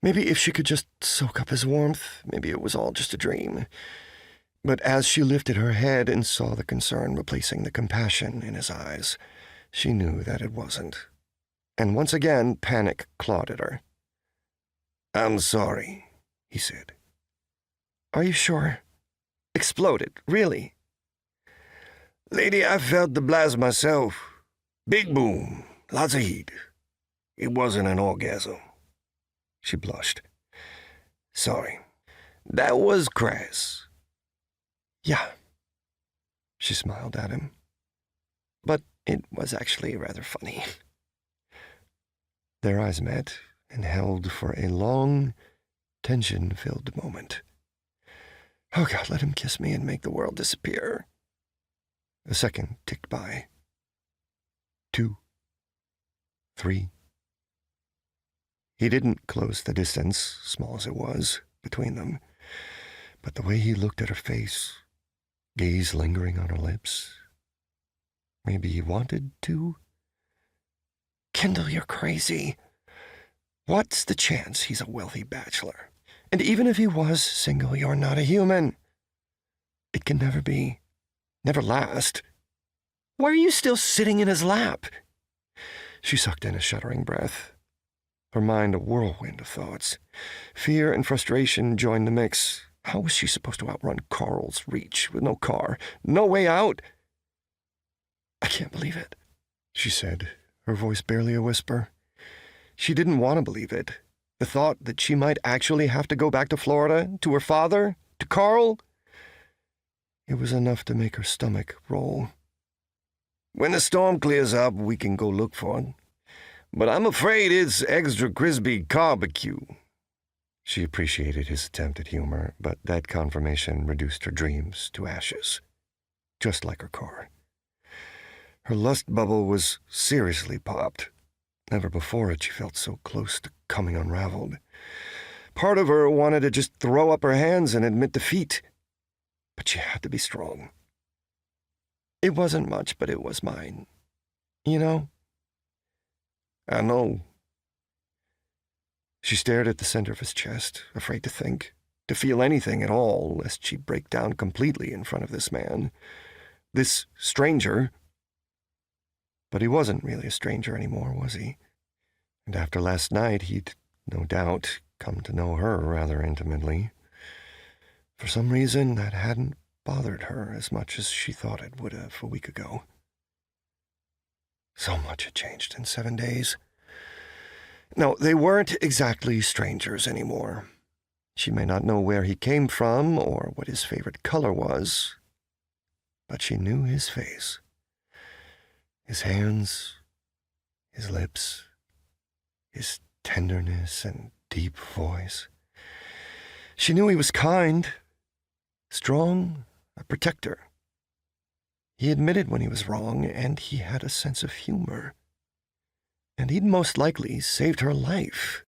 Maybe if she could just soak up his warmth, maybe it was all just a dream. But as she lifted her head and saw the concern replacing the compassion in his eyes, she knew that it wasn't. And once again, panic clawed at her. "I'm sorry," he said. "Are you sure?" Exploded, really. "Lady, I felt the blast myself. Big boom, lots of heat. It wasn't an orgasm." She blushed. "Sorry. That was crass." "Yeah." She smiled at him. "But it was actually rather funny." Their eyes met and held for a long, tension-filled moment. Oh, God, let him kiss me and make the world disappear. A second ticked by. 2, 3. He didn't close the distance, small as it was, between them, but the way he looked at her face, gaze lingering on her lips, maybe he wanted to? "Kendall, you're crazy. What's the chance he's a wealthy bachelor? And even if he was single, you're not a human. It can never be. Never last. Why are you still sitting in his lap?" She sucked in a shuddering breath. Her mind a whirlwind of thoughts. Fear and frustration joined the mix. How was she supposed to outrun Carl's reach with no car, no way out? "I can't believe it," she said, her voice barely a whisper. She didn't want to believe it. The thought that she might actually have to go back to Florida, to her father, to Carl. It was enough to make her stomach roll. "When the storm clears up, we can go look for it. But I'm afraid it's extra crispy barbecue." She appreciated his attempt at humor, but that confirmation reduced her dreams to ashes, just like her car. Her lust bubble was seriously popped. Never before had she felt so close to coming unraveled. Part of her wanted to just throw up her hands and admit defeat, but she had to be strong. "It wasn't much, but it was mine. You know?" "I know." She stared at the center of his chest, afraid to think, to feel anything at all, lest she break down completely in front of this man. This stranger. But he wasn't really a stranger anymore, was he? And after last night, he'd, no doubt, come to know her rather intimately. For some reason, that hadn't bothered her as much as she thought it would have a week ago. So much had changed in 7 days. No, they weren't exactly strangers anymore. She may not know where he came from or what his favorite color was, but she knew his face. His hands, his lips, his tenderness and deep voice. She knew he was kind, strong, a protector. He admitted when he was wrong, and he had a sense of humor. And he'd most likely saved her life.